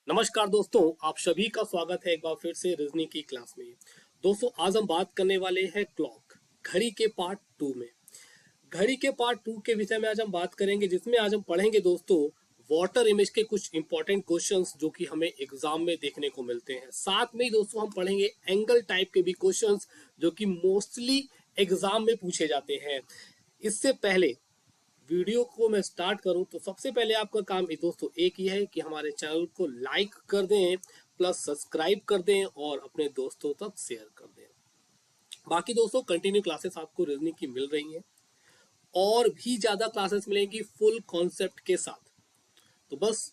नमस्कार दोस्तों, आप सभी का स्वागत है एक बार फिर से रीजनिंग की क्लास में। दोस्तों, आज हम बात करने वाले हैं क्लॉक, घड़ी के पार्ट 2 में। घड़ी के पार्ट 2 के विषय में आज हम बात करेंगे, जिसमें आज हम पढ़ेंगे दोस्तों वाटर इमेज के कुछ इंपॉर्टेंट क्वेश्चंस जो कि हमें एग्जाम में देखने को मिलते हैं। साथ में ही दोस्तों हम पढ़ेंगे एंगल टाइप के भी क्वेश्चंस जो कि मोस्टली एग्जाम में पूछे जाते हैं। इससे पहले वीडियो को मैं स्टार्ट करूं तो सबसे पहले आपका काम ही दोस्तों एक ही है कि हमारे चैनल को लाइक कर दें, प्लस सब्सक्राइब कर दें और अपने दोस्तों तक शेयर कर दें। बाकी दोस्तों कंटिन्यू क्लासेस आपको रीजनिंग की मिल रही हैं और भी ज़्यादा क्लासेस मिलेंगी फुल कॉन्सेप्ट के साथ। तो बस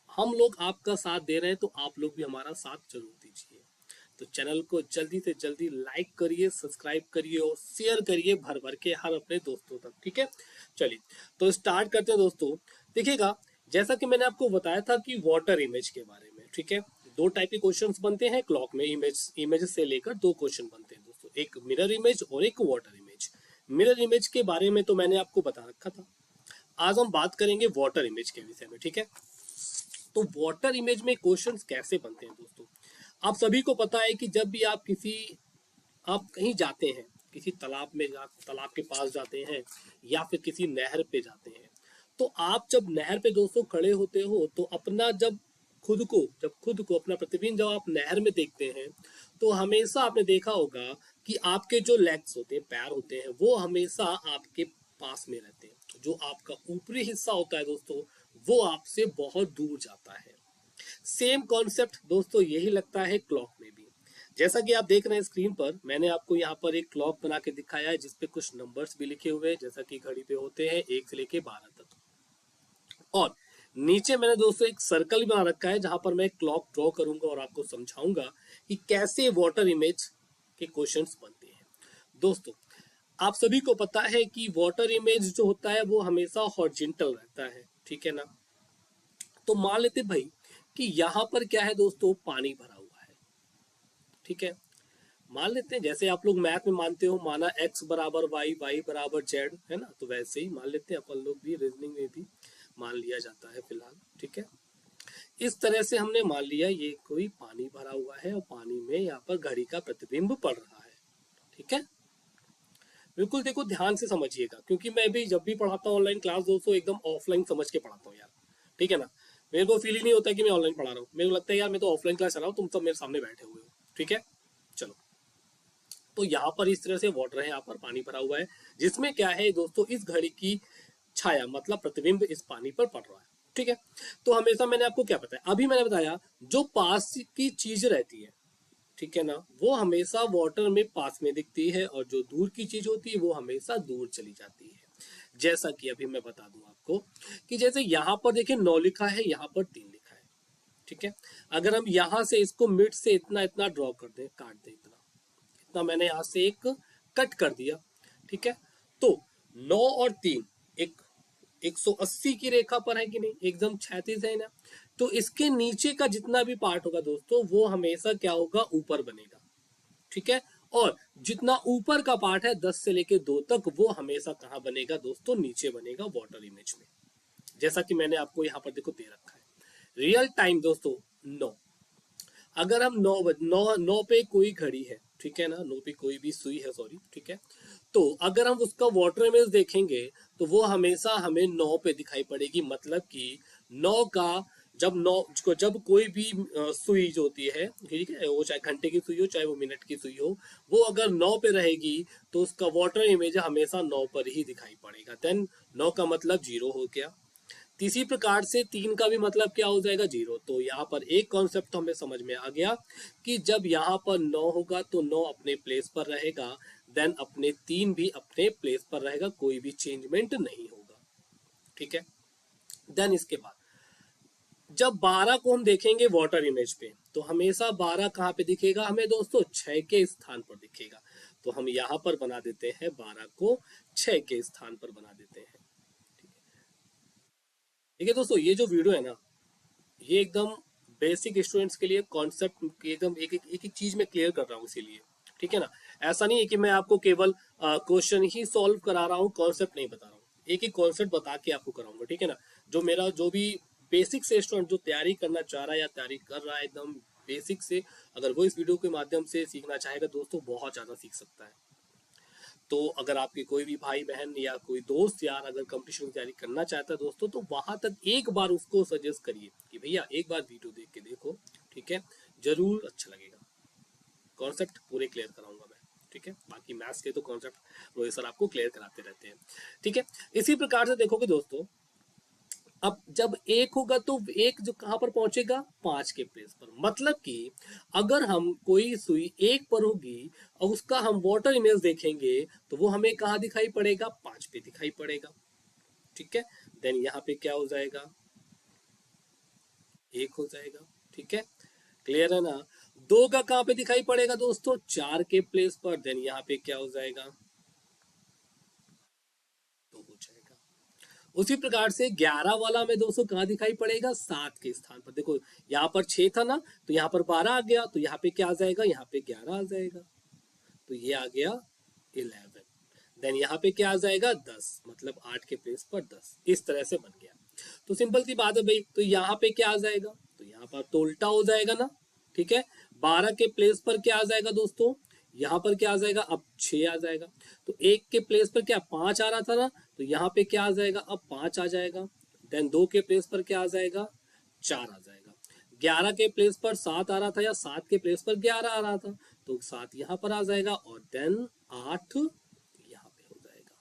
हम लोग आपका साथ दे रहे हैं तो आप लोग भी हमारा साथ जरूर दीजिए। तो चैनल को जल्दी से जल्दी लाइक करिए, सब्सक्राइब करिए और शेयर करिए भर भर के हर अपने दोस्तों तक। ठीक है, चलिए तो स्टार्ट करते हैं दोस्तों। देखिएगा, जैसा कि मैंने आपको बताया था कि वाटर इमेज के बारे में, ठीक है, दो टाइप के क्वेश्चंस बनते हैं क्लॉक में। इमेज से लेकर दो क्वेश्चन बनते हैं दोस्तों, एक मिरर इमेज और एक वाटर इमेज। मिरर इमेज के बारे में तो मैंने आपको बता रखा था। आज हम बात करेंगे वाटर इमेज के विषय में। ठीक है, तो वाटर इमेज में क्वेश्चंस कैसे बनते हैं दोस्तों? आप सभी को पता है कि जब भी आप कहीं जाते हैं, किसी तालाब के पास जाते हैं या फिर किसी नहर पे जाते हैं, तो आप जब नहर पे दोस्तों खड़े होते हो तो अपना जब खुद को अपना प्रतिबिंब जब आप नहर में देखते हैं तो हमेशा आपने देखा होगा कि आपके जो लेग्स होते हैं, पैर होते हैं, वो हमेशा आपके पास में रहते हैं। जो आपका ऊपरी हिस्सा होता है दोस्तों, वो आपसे बहुत दूर जाता है। सेम कॉन्सेप्ट दोस्तों यही लगता है क्लॉक में भी। जैसा कि आप देख रहे हैं स्क्रीन पर, मैंने आपको यहाँ पर एक क्लॉक बना के दिखाया है जिसपे कुछ नंबर्स भी लिखे हुए हैं, जैसा कि घड़ी पे होते हैं 1 से लेके 12 तक। और नीचे मैंने दोस्तों एक सर्कल बना रखा है जहां पर मैं क्लॉक ड्रॉ करूंगा और आपको समझाऊंगा कि कैसे वाटर इमेज के क्वेश्चंस बनते हैं। दोस्तों, आप सभी को पता है कि वाटर इमेज जो होता है वो हमेशा हॉरिजॉन्टल रहता है, ठीक है ना। तो मान लेते भाई कि यहाँ पर क्या है दोस्तों, पानी भरा हुआ है। ठीक है, मान लेते हैं जैसे आप लोग मैथ में मानते हो, माना x बराबर y, y बराबर z, है ना, तो वैसे ही मान लेते हैं अपन लोग भी, रीजनिंग में भी मान लिया जाता है फिलहाल। ठीक है, इस तरह से हमने मान लिया ये कोई पानी भरा हुआ है और पानी में यहाँ पर घड़ी का प्रतिबिंब पड़ रहा है। ठीक है, बिल्कुल देखो ध्यान से समझिएगा, क्योंकि मैं भी जब भी पढ़ाता हूँ ऑनलाइन क्लास दोस्तों एकदम ऑफलाइन समझ के पढ़ाता हूँ यार। ठीक है ना, मेरे को फील ही नहीं होता कि मैं ऑनलाइन पढ़ा रहा हूँ, मेरे को लगता है यार मैं तो ऑफलाइन क्लास चला रहा हूँ, तुम सब मेरे सामने बैठे हुए हो। ठीक है, चलो, तो यहाँ पर इस तरह से वाटर है, यहाँ पर पानी भरा हुआ है, जिसमें क्या है दोस्तों, इस घड़ी की छाया मतलब प्रतिबिंब इस पानी पर पड़ रहा है। ठीक है, तो हमेशा मैंने आपको क्या बताया, अभी मैंने बताया जो पास की चीज रहती है, ठीक है ना, वो हमेशा वाटर में पास में दिखती है और जो दूर की चीज होती है वो हमेशा दूर चली जाती है। जैसा कि अभी मैं बता दूं आपको कि जैसे यहाँ पर देखिए 9 लिखा है, यहाँ पर 3 लिखा है। ठीक है, अगर हम यहाँ से इसको मिड से इतना इतना ड्रॉ कर दें, काट दें, इतना इतना मैंने यहाँ से एक कट कर दिया। ठीक है, तो 9 और 3 एक 180 की रेखा पर है कि नहीं, एकदम क्षैतिज है ना। तो इसके नीचे का जितना भी पार्ट होगा दोस्तों वो हमेशा क्या होगा, ऊपर बनेगा। ठीक है, और जितना ऊपर का पार्ट है 10 से लेके 2 तक, वो हमेशा कहाँ बनेगा दोस्तों, नीचे बनेगा वाटर इमेज में। जैसा कि मैंने आपको यहाँ पर देखो दे रखा है। रियल टाइम दोस्तों 9, अगर हम 9 पे कोई घड़ी है, ठीक है ना, 9 पे कोई भी सुई है, सॉरी, ठीक है, तो अगर हम उसका वाटर इमेज देखेंगे तो वो हमेशा हमें 9 पे दिखाई पड़ेगी। मतलब कि 9 का जब कोई भी सुई जो होती है, ठीक है, वो चाहे घंटे की सुई हो चाहे वो मिनट की सुई हो, वो अगर 9 पे रहेगी तो उसका वाटर इमेज हमेशा 9 पर ही दिखाई पड़ेगा। देन 9 का मतलब 0 हो गया। इसी प्रकार से 3 का भी मतलब क्या हो जाएगा, 0। तो यहाँ पर एक कॉन्सेप्ट तो हमें समझ में आ गया कि जब यहाँ पर 9 होगा तो 9 अपने प्लेस पर रहेगा, देन अपने 3 भी अपने प्लेस पर रहेगा, कोई भी चेंजमेंट नहीं होगा। ठीक है, देन इसके बाद जब 12 को हम देखेंगे वाटर इमेज पे तो हमेशा 12 कहाँ पे दिखेगा हमें दोस्तों, 6 के स्थान पर दिखेगा। तो हम यहाँ पर बना देते हैं 12 को 6 के स्थान पर बना देते हैं। ठीक है दोस्तों, ये जो वीडियो है ना, ये एकदम बेसिक स्टूडेंट्स के लिए कॉन्सेप्ट एकदम एक चीज में क्लियर कर रहा हूँ इसीलिए। ठीक है ना, ऐसा नहीं है कि मैं आपको केवल क्वेश्चन ही सॉल्व करा रहा हूँ, कॉन्सेप्ट नहीं बता रहा हूँ, एक एक कॉन्सेप्ट बता के आपको कराऊंगा। ठीक है ना, जो मेरा जो भी बेसिक से स्टूडेंट जो तैयारी करना चाह रहा है या तैयारी कर रहा है एकदम बेसिक से, अगर वो इस वीडियो के माध्यम से सीखना चाहेगा दोस्तों बहुत ज़्यादा सीख सकता है। तो अगर आपके कोई भी भाई बहन या कोई दोस्त यार अगर कंपटीशन की तैयारी करना चाहता है दोस्तों, तो वहां तक एक बार उसको सजेस्ट करिए कि भैया एक बार वीडियो देख के देखो, ठीक है, जरूर अच्छा लगेगा। कॉन्सेप्ट पूरे क्लियर कराऊंगा मैं, ठीक है। बाकी मैथ्स के तो कॉन्सेप्ट रोहित सर आपको क्लियर कराते रहते हैं, ठीक है। इसी प्रकार से देखोगे दोस्तों, अब जब एक होगा तो एक जो कहां पर पहुंचेगा, 5 के प्लेस पर। मतलब कि अगर हम कोई सुई एक पर होगी और उसका हम वाटर इमेज देखेंगे तो वो हमें कहाँ दिखाई पड़ेगा, 5 पे दिखाई पड़ेगा, ठीक है। देन यहाँ पे क्या हो जाएगा, 1 हो जाएगा, ठीक है, क्लियर है ना। 2 का कहाँ पे दिखाई पड़ेगा दोस्तों, 4 के प्लेस पर। देन यहाँ पे क्या हो जाएगा, 2 हो जाएगा। उसी प्रकार से 11 वाला में दोस्तों कहाँ दिखाई पड़ेगा, 7 के स्थान पर। देखो यहाँ पर 6 था ना, तो यहाँ पर 12 आ गया, तो यहाँ पे क्या आ जाएगा, यहाँ पे 11 आ जाएगा, तो ये आ गया 11। देन यहाँ पे क्या आ जाएगा, 10, मतलब 8 के प्लेस पर 10। इस तरह से बन गया। तो सिंपल सी बात है भाई, तो यहाँ पे क्या आ जाएगा, तो यहाँ पर तो उल्टा हो जाएगा ना, ठीक है। 12 के प्लेस पर क्या आ जाएगा दोस्तों, यहाँ पर क्या आ जाएगा, अब 6 आ जाएगा। तो 1 के प्लेस पर क्या 5 आ रहा था ना, तो यहाँ पे क्या आ जाएगा, अब 5 आ जाएगा। देन 2 के प्लेस पर क्या आ जाएगा, 4 आ जाएगा। 11 के प्लेस पर 7 आ रहा था या 7 के प्लेस पर 11 आ रहा था, तो 7 यहाँ पर आ जाएगा और देन 8 यहाँ पे हो जाएगा।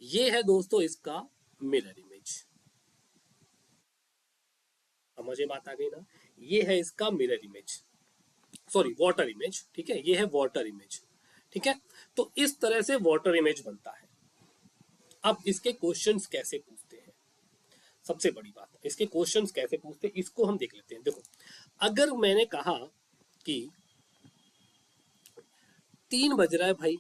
ये है दोस्तों इसका मिरर इमेज। समझे बात आ गई ना, ये है इसका mirror image, sorry water image, ठीक है, ये है वाटर इमेज, ठीक है। तो इस तरह से वाटर इमेज बनता है। अब इसके क्वेश्चंस कैसे पूछते हैं, सबसे बड़ी बात, इसके क्वेश्चंस कैसे पूछते हैं इसको हम देख लेते हैं। देखो अगर मैंने कहा कि 3 बज रहा है भाई,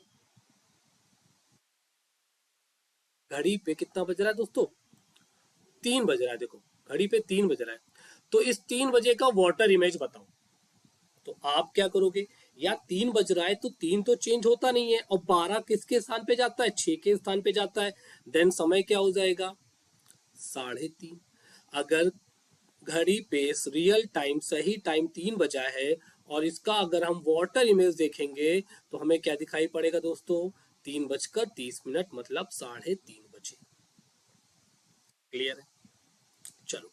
घड़ी पे कितना बज रहा है दोस्तों, 3 बज रहा है। देखो घड़ी पे 3 बज रहा है, तो इस 3 बजे का वाटर इमेज बताओ। तो आप क्या करोगे, या 3 बज रहा है तो 3 तो चेंज होता नहीं है, और 12 किसके स्थान पे जाता है, 6 के स्थान पे जाता है। देन समय क्या हो जाएगा, 3:30। अगर घड़ी पे रियल टाइम सही टाइम 3 बजा है और इसका अगर हम वाटर इमेज देखेंगे तो हमें क्या दिखाई पड़ेगा दोस्तों, 3:30, मतलब 3:30 बजे। क्लियर है। चलो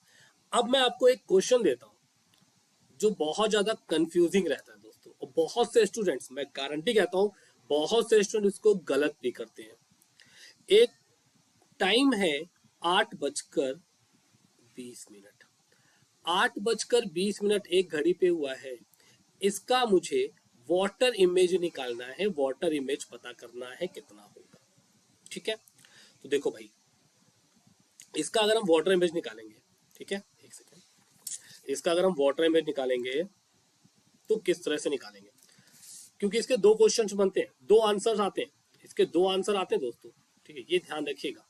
अब मैं आपको एक क्वेश्चन देता हूं जो बहुत ज्यादा कंफ्यूजिंग रहता है दोस्तों, और बहुत से स्टूडेंट्स, मैं गारंटी कहता हूं बहुत से स्टूडेंट इसको गलत भी करते हैं। एक टाइम है 8:20। 8:20 एक घड़ी पे हुआ है, इसका मुझे वाटर इमेज निकालना है, वाटर इमेज पता करना है कितना होगा, ठीक है। तो देखो भाई, इसका अगर हम वाटर इमेज निकालेंगे, ठीक है, एक सेकेंड, इसका अगर हम वाटर इमेज निकालेंगे तो किस तरह से निकालेंगे, क्योंकि इसके 2 क्वेश्चंस बनते हैं, 2 आंसर्स आते हैं, इसके 2 आंसर आते हैं दोस्तों, ठीक है, ये ध्यान रखिएगा।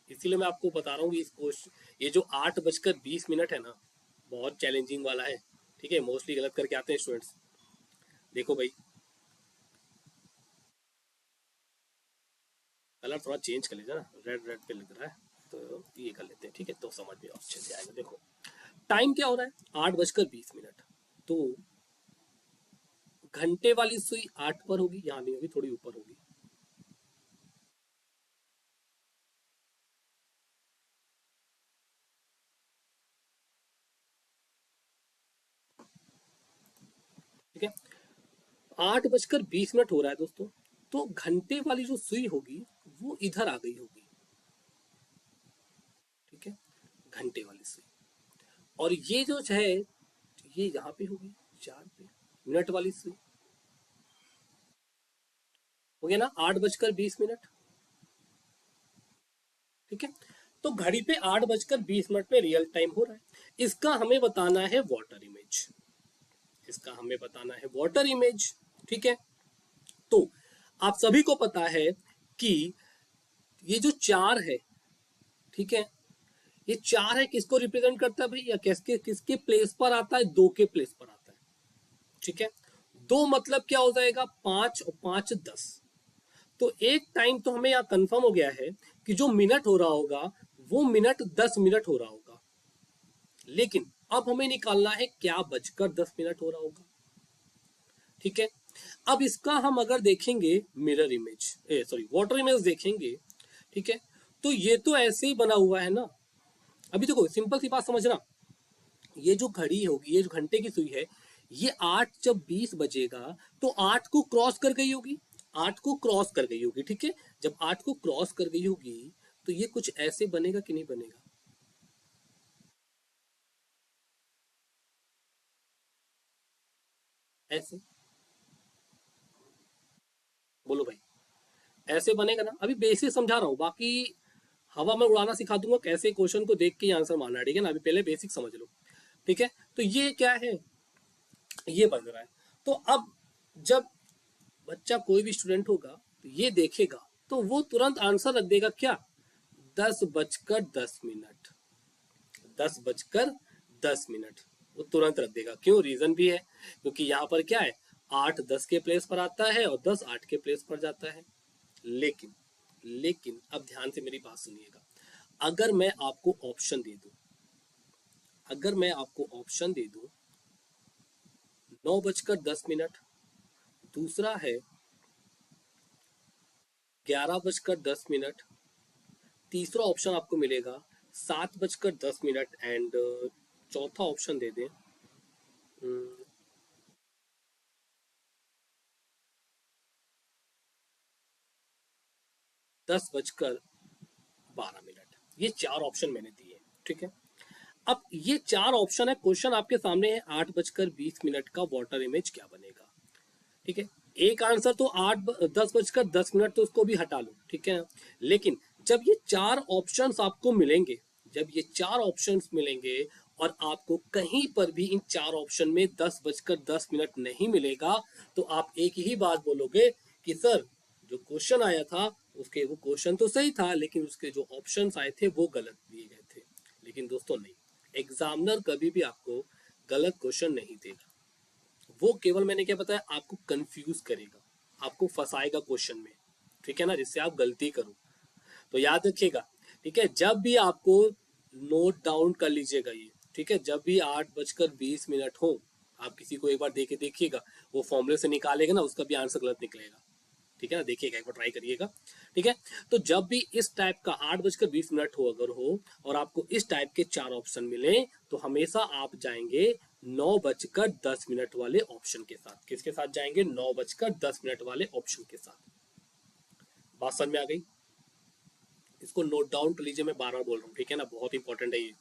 इसीलिए मैं आपको बता रहा हूँ इस क्वेश्चन, ये जो 8:20 है ना, बहुत चैलेंजिंग वाला है, ठीक है, मोस्टली गलत करके आते हैं स्टूडेंट्स। देखो भाई, कलर थोड़ा चेंज कर लीजिए ना, रेड रेड पे लग रहा है, तो ये कर लेते हैं, ठीक है, तो समझ में अच्छे से आएगा। देखो टाइम क्या हो रहा है, 8:20, तो घंटे वाली सुई 8 पर होगी, यहाँ नहीं होगी, थोड़ी ऊपर होगी, ठीक है। 8:20 हो रहा है दोस्तों, तो घंटे वाली जो सुई होगी वो इधर आ गई होगी, ठीक है, घंटे वाली सुई। और ये जो है ये यहाँ पे होगी 4 पे, मिनट वाली सुई हो गया ना, 8:20, ठीक है। तो घड़ी पे 8:20 में रियल टाइम हो रहा है, इसका हमें बताना है वाटर इमेज, इसका हमें बताना है वाटर इमेज, ठीक है। तो आप सभी को पता है कि ये जो 4 है, ठीक है, ये 4 है किसको रिप्रेजेंट करता है भाई, या किसके किसके प्लेस पर आता है, 2 के प्लेस पर आता है, ठीक है। 2 मतलब क्या हो जाएगा, 5 और 5 10। तो एक टाइम तो हमें यहाँ कंफर्म हो गया है कि जो मिनट हो रहा होगा वो मिनट 10 मिनट हो रहा होगा, लेकिन अब हमें निकालना है क्या बजकर 10 मिनट हो रहा होगा। ठीक है, अब इसका हम अगर देखेंगे mirror image, sorry water image देखेंगे, ठीक है, तो ये तो ऐसे ही बना हुआ है ना। अभी देखो सिंपल सी बात समझना, ये जो घड़ी होगी, ये जो घंटे की सुई है, ये 8 जब 20 बजेगा तो 8 को क्रॉस कर गई होगी, 8 को क्रॉस कर गई होगी, ठीक है। जब 8 को क्रॉस कर गई होगी तो ये कुछ ऐसे बनेगा कि नहीं बनेगा? ऐसे, बोलो भाई, ऐसे बनेगा ना। अभी बेसिक समझा रहा हूँ, बाकी हवा में उड़ाना सिखा दूंगा कैसे क्वेश्चन को देख के आंसर मारना है, ठीक है ना। अभी पहले बेसिक समझ लो, ठीक है। तो ये क्या है, ये बन रहा है। तो अब जब बच्चा कोई भी स्टूडेंट होगा तो ये देखेगा तो वो तुरंत आंसर रख देगा क्या, 10 बजकर 10 मिनट, 10 बजकर 10 मिनट, वो तुरंत रख देगा। क्यों, रीजन भी है, क्योंकि यहाँ पर क्या है, 8 10 के प्लेस पर आता है और 10 8 के प्लेस पर जाता है। लेकिन लेकिन अब ध्यान से मेरी बात सुनिएगा, अगर मैं आपको ऑप्शन दे दूं, अगर मैं आपको ऑप्शन दे दूं 9 बजकर 10 मिनट, दूसरा है 11 बजकर 10 मिनट, तीसरा ऑप्शन आपको मिलेगा 7 बजकर 10 मिनट, एंड चौथा ऑप्शन दे दें 10 बजकर 12 मिनट। ये चार ऑप्शन मैंने दिए, ठीक है। अब ये चार ऑप्शन है, क्वेश्चन आपके सामने है, 8 बजकर 20 मिनट का वाटर इमेज क्या बनेगा, ठीक है। एक आंसर तो 10 बजकर 10 मिनट, तो उसको भी हटा लो, ठीक है। लेकिन जब ये चार ऑप्शंस आपको मिलेंगे, जब ये चार ऑप्शंस मिलेंगे और आपको कहीं पर भी इन चार ऑप्शन में 10 बजकर 10 मिनट नहीं मिलेगा, तो आप एक ही बात बोलोगे कि सर जो क्वेश्चन आया था उसके, वो क्वेश्चन तो सही था लेकिन उसके जो ऑप्शंस आए थे वो गलत दिए गए थे। लेकिन दोस्तों नहीं, एग्जामिनर कभी भी आपको गलत क्वेश्चन नहीं देगा, वो केवल, मैंने क्या बताया, आपको कंफ्यूज करेगा, आपको फंसाएगा क्वेश्चन में, ठीक है ना, जिससे आप गलती करो। तो याद रखिएगा, ठीक है, जब भी आपको, नोट डाउन कर लीजिएगा ये, ठीक है, जब भी 8 बजकर 20 मिनट हो, आप किसी को एक बार दे के देखिएगा, वो फॉर्मूले से निकालेगा ना, उसका भी आंसर गलत निकलेगा, ठीक है ना, देखिएगा एक बार ट्राई करिएगा, ठीक है। तो जब भी इस टाइप का 8 बजकर 20 मिनट हो अगर हो और आपको इस टाइप के चार ऑप्शन मिले, तो हमेशा आप जाएंगे 9 बजकर 10 मिनट वाले ऑप्शन के साथ। किसके साथ जाएंगे, 9 बजकर 10 मिनट वाले ऑप्शन के साथ। बात समझ में आ गई? इसको नोट डाउन कर लीजिए, मैं बार बार बोल रहा हूँ, ठीक है ना, बहुत इंपॉर्टेंट है ये,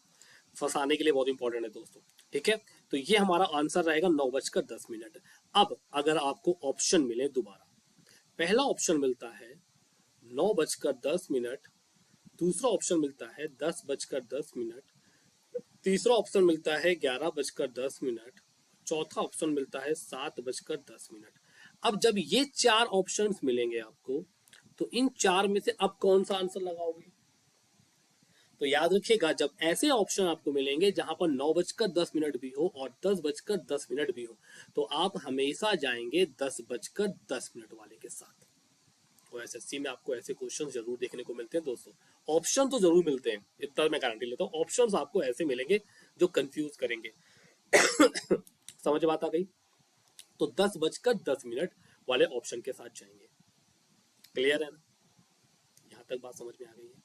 फंसाने के लिए बहुत इंपॉर्टेंट है दोस्तों, ठीक है। तो ये हमारा आंसर रहेगा 9 बजकर 10 मिनट। अब अगर आपको ऑप्शन मिले दोबारा, पहला ऑप्शन मिलता है 9 बजकर 10 मिनट, दूसरा ऑप्शन मिलता है 10 बजकर 10 मिनट, तीसरा ऑप्शन मिलता है 11 बजकर 10 मिनट, चौथा ऑप्शन मिलता है 7 बजकर 10 मिनट। अब जब ये चार ऑप्शंस मिलेंगे आपको, तो इन चार में से अब कौन सा आंसर लगाओगे? तो याद रखिएगा, जब ऐसे ऑप्शन आपको मिलेंगे जहां पर 9 बजकर 10 मिनट भी हो और 10 बजकर 10 मिनट भी हो, तो आप हमेशा जाएंगे 10 बजकर 10 मिनट वाले के साथ। और एसएससी में आपको ऐसे क्वेश्चन जरूर देखने को मिलते हैं दोस्तों, ऑप्शन तो जरूर मिलते हैं, इतना मैं गारंटी लेता हूँ, ऑप्शन आपको ऐसे मिलेंगे जो कंफ्यूज करेंगे। समझ बात आ गई? तो 10 बजकर 10 मिनट वाले ऑप्शन के साथ जाएंगे। क्लियर है ना, यहाँ तक बात समझ में आ गई है?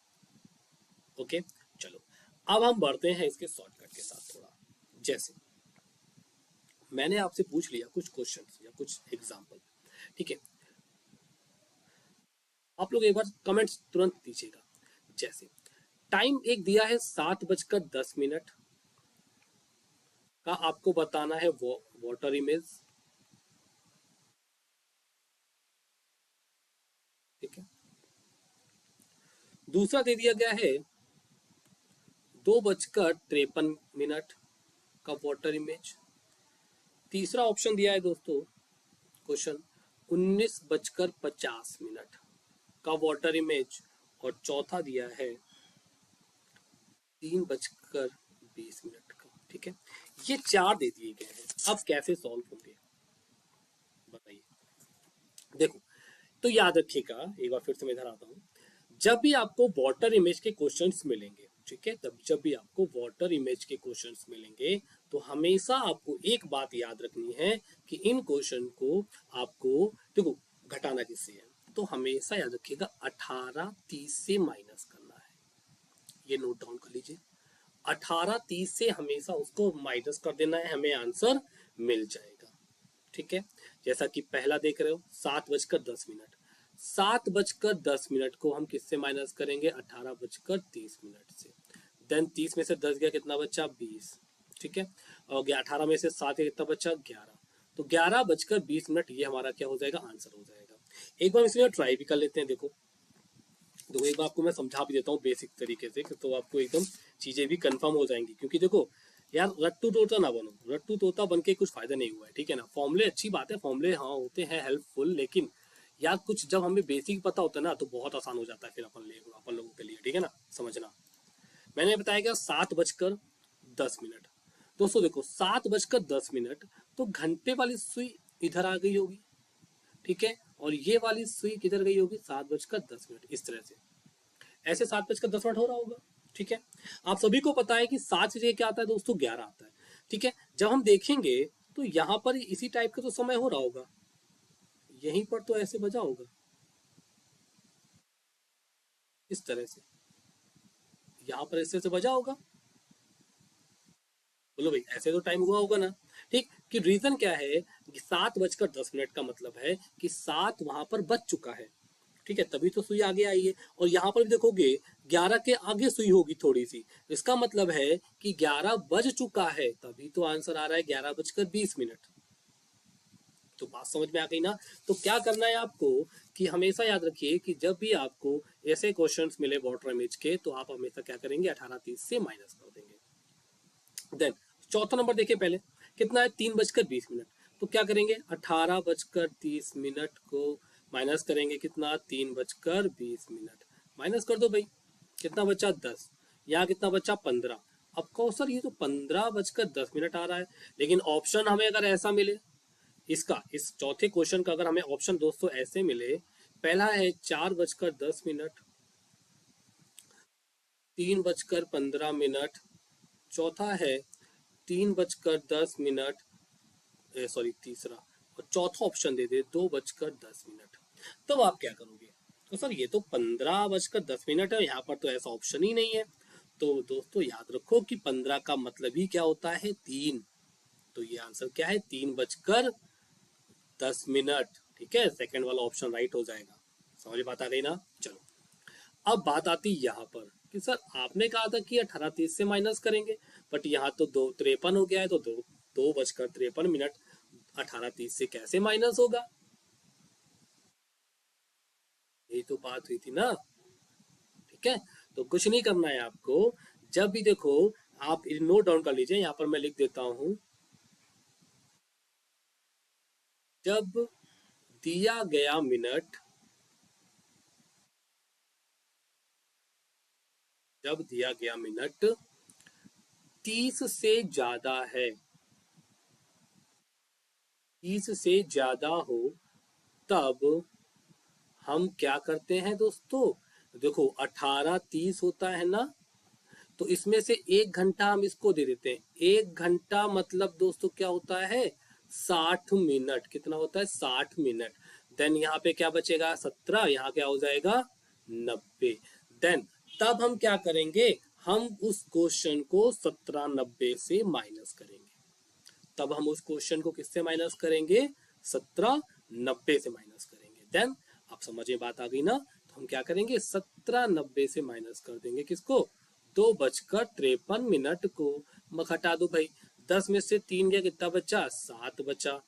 ओके, चलो अब हम बढ़ते हैं इसके शॉर्टकट के साथ थोड़ा। जैसे मैंने आपसे पूछ लिया कुछ क्वेश्चन या कुछ एग्जाम्पल, ठीक है, आप लोग एक बार कमेंट तुरंत दीजिएगा। जैसे टाइम एक दिया है 7 बजकर 10 मिनट का, आपको बताना है वो वाटर इमेज, ठीक है। दूसरा दे दिया गया है 2 बजकर 53 मिनट का वाटर इमेज, तीसरा ऑप्शन दिया है दोस्तों क्वेश्चन 19 बजकर 50 मिनट का वाटर इमेज, और चौथा दिया है 3 बजकर 20 मिनट का, ठीक है। ये चार दे दिए गए हैं, अब कैसे सॉल्व होंगे बताइए। देखो, तो याद रखिएगा, एक बार फिर से मैं इधर आता हूं, जब भी आपको वाटर इमेज के क्वेश्चंस मिलेंगे, ठीक है। तब जब भी आपको वाटर इमेज के क्वेश्चंस मिलेंगे तो हमेशा आपको एक बात याद रखनी है कि इन क्वेश्चन को आपको देखो घटाना किससे है, तो हमेशा याद रखिएगा 1830 से माइनस करना है। ये नोट डाउन कर लीजिए, 1830 से हमेशा उसको माइनस कर देना है, हमें आंसर मिल जाएगा। ठीक है, जैसा कि पहला देख रहे हो 7:10, 7:10 को हम किससे माइनस करेंगे, 18:30 से। देन 30 में से 10 गया, कितना बचा, 20। ठीक है, और 18 में से 7 कितना बचा, 11। तो 11:20 ये हमारा क्या हो जाएगा, आंसर हो जाएगा। एक बार इसमें ट्राई भी कर लेते हैं। देखो एक बार आपको मैं समझा भी देता हूँ बेसिक तरीके से, तो आपको एकदम चीजें भी कंफर्म हो जाएंगी। क्योंकि देखो यार, रट्टू तोता ना बनो, रट्टू तोता बन के कुछ फायदा नहीं हुआ है। ठीक है ना, फॉर्मूले अच्छी बात है, फॉर्मूले हाँ होते हैं हेल्पफुल, लेकिन यार कुछ जब हमें बेसिक पता होता है ना तो बहुत आसान हो जाता है फिर अपन लोगों के लिए। ठीक है ना, समझना। मैंने बताया क्या, 7:10। दोस्तों देखो 7:10, तो घंटे वाली सुई इधर आ गई होगी। ठीक है, और ये वाली सुई किधर गई होगी, 7:10। इस तरह से ऐसे 7:10 हो रहा होगा। ठीक है, आप सभी को पता है कि 7 से क्या आता है दोस्तों, 11 आता है। ठीक है, जब हम देखेंगे तो यहाँ पर इसी टाइप का तो समय हो रहा होगा, यहीं पर तो ऐसे बजा होगा इस तरह से, यहाँ पर ऐसे से बजा होगा। बोलो भाई, ऐसे तो टाइम हुआ होगा ना। ठीक, कि रीजन क्या है कि 7:10 का मतलब है कि 7 वहां पर बच चुका है। ठीक है, तभी तो सुई आगे आई है। और यहाँ पर भी देखोगे 11 के आगे सुई होगी थोड़ी सी, इसका मतलब है कि 11 बज चुका है, तभी तो आंसर आ रहा है 11:20। तो बात समझ में आ गई ना। तो क्या करना है आपको कि हमेशा याद रखिए कि जब भी आपको ऐसे क्वेश्चंस मिले वाटर इमेज के, तो आप हमेशा क्या करेंगे, 1830 से माइनस कर देंगे। देन चौथा नंबर देखिए, पहले कितना है, 3:20। तो क्या करेंगे, 18:30 को माइनस करेंगे, कितना, 3:20। माइनस कर दो भाई, कितना बचा, 10। यहाँ कितना बचा, 15। अब कहो सर ये तो 15:10 आ रहा है, लेकिन ऑप्शन हमें अगर ऐसा मिले, इसका इस चौथे क्वेश्चन का अगर हमें ऑप्शन दोस्तों ऐसे मिले, पहला है 4:10, 3:15, चौथा है 3:10, सॉरी तीसरा, और चौथा ऑप्शन दे दे 2:10। तब आप क्या करोगे, तो सर ये तो 15:10 है, यहाँ पर तो ऐसा ऑप्शन ही नहीं है। तो दोस्तों याद रखो कि 15 का मतलब ही क्या होता है, 3। तो ये आंसर क्या है, 3:10। ठीक है, सेकंड वाला ऑप्शन राइट हो जाएगा। समझ बात आ गई ना। चलो, अब बात आती यहाँ पर कि सर आपने कहा था कि 18:30 से माइनस करेंगे, बट यहाँ तो 2:53 हो गया है, तो 2:53, 18:30 से कैसे माइनस होगा, यही तो बात हुई थी ना। ठीक है, तो कुछ नहीं करना है आपको, जब भी देखो आप नोट डाउन कर लीजिए, यहाँ पर मैं लिख देता हूं, जब दिया गया मिनट, जब दिया गया मिनट 30 से ज्यादा है, 30 से ज्यादा हो, तब हम क्या करते हैं दोस्तों, देखो 18:30 होता है ना, तो इसमें से 1 घंटा हम इसको दे देते हैं। 1 घंटा मतलब दोस्तों क्या होता है, 60 मिनट। कितना होता है, 60 मिनट। देन यहाँ पे क्या बचेगा, 17, यहाँ क्या हो जाएगा, 90। देन तब हम क्या करेंगे, हम उस क्वेश्चन को 1790 से माइनस करेंगे। तब हम उस क्वेश्चन को किससे माइनस करेंगे, 1790 से माइनस करेंगे। देन आप समझिए, बात आ गई ना। तो हम क्या करेंगे, 1790 से माइनस कर देंगे किसको, 2:53 को। हटा दो भाई, 10 में से 3 गया, कितना बचा, 7 बचा।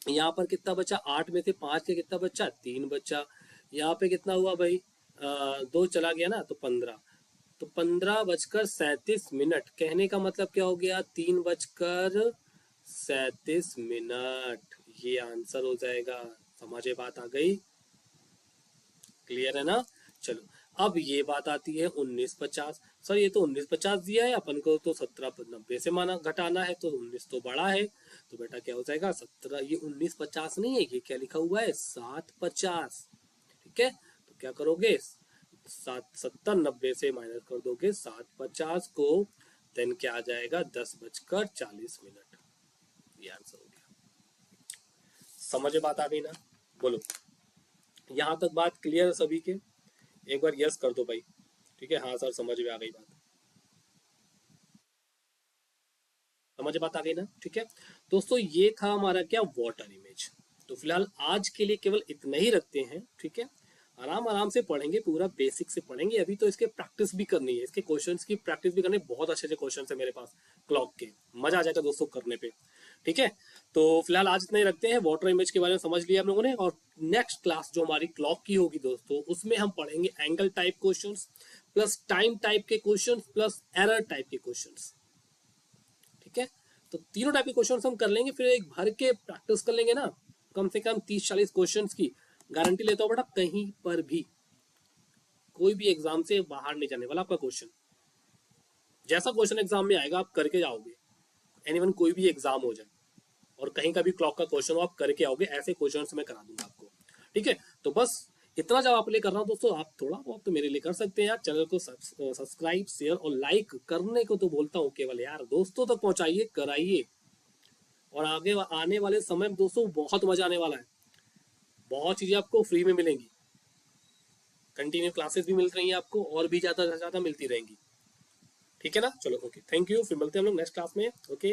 यहाँ पर कितना बचा, 8 में से 5 के कितना बचा, 3 बचा। यहाँ पे कितना हुआ भाई, 2 चला गया ना, तो 15। तो 15:37, कहने का मतलब क्या हो गया, 3:37। ये आंसर हो जाएगा। समझे, बात आ गई, क्लियर है ना। चलो, अब ये बात आती है 19:50। सर ये तो 19:50 दिया है अपन को, तो 1790 से माना घटाना है, तो 19 तो बड़ा है, तो बेटा क्या हो जाएगा, 17। ये 19:50 नहीं है, ये क्या लिखा हुआ है, 7:50। ठीक है, तो क्या करोगे, 7:70 से माइनस कर दोगे 7:50 को, देन क्या आ जाएगा 10:40। ये आंसर हो गया। समझ में बात आ गई ना? बोलो, यहां तक बात क्लियर है सभी के? एक बार यस कर दो भाई। ठीक है, हाँ सर समझ में आ गई बात। समझ में बात आ गई ना? ठीक है दोस्तों, ये था हमारा क्या, वाटर इमेज। तो फिलहाल आज के लिए केवल इतना ही रखते हैं। ठीक है, आराम आराम से पढ़ेंगे, पूरा बेसिक से पढ़ेंगे। अभी तो इसके प्रैक्टिस भी करनी है, इसके क्वेश्चंस की प्रैक्टिस भी करनी है। बहुत अच्छे अच्छे क्वेश्चन है मेरे पास क्लॉक के, मजा आ जाएगा दोस्तों करने पे। ठीक है, तो फिलहाल आज इतना ही रखते हैं। वाटर इमेज के बारे में समझ लिया हम लोगों ने, और नेक्स्ट क्लास जो हमारी क्लॉक की होगी दोस्तों, उसमें हम पढ़ेंगे angle type question, plus time type के क्वेश्चन, प्लस एरर टाइप के क्वेश्चन। ठीक है, तो तीनों टाइप के क्वेश्चन हम कर लेंगे, फिर एक भर के प्रैक्टिस कर लेंगे ना, कम से कम 30-40 क्वेश्चन की गारंटी लेता हूँ बेटा। कहीं पर भी कोई भी एग्जाम से बाहर नहीं जाने वाला आपका क्वेश्चन। जैसा क्वेश्चन एग्जाम में आएगा आप करके जाओगे, एनीवन कोई भी एग्जाम हो जाए और कहीं का भी क्लॉक का क्वेश्चन हो आप करके आओगे, ऐसे क्वेश्चन मैं करा दूंगा आपको। ठीक है, तो बस इतना जब आप लिए कर रहा हूँ दोस्तों, आप थोड़ा बहुत तो मेरे लिए कर सकते हैं यार। चैनल को सब्सक्राइब, शेयर और लाइक करने को तो बोलता हूँ केवल यार, दोस्तों तक पहुंचाइए, कराइए। और आगे आने वाले समय में दोस्तों बहुत मजा आने वाला है, बहुत चीजें आपको फ्री में मिलेंगी। कंटिन्यू क्लासेस भी मिल रही हैं आपको, और भी ज्यादा से ज्यादा मिलती रहेंगी। ठीक है ना? चलो ओके, थैंक यू, फिर मिलते हैं हम लोग नेक्स्ट क्लास में। ओके।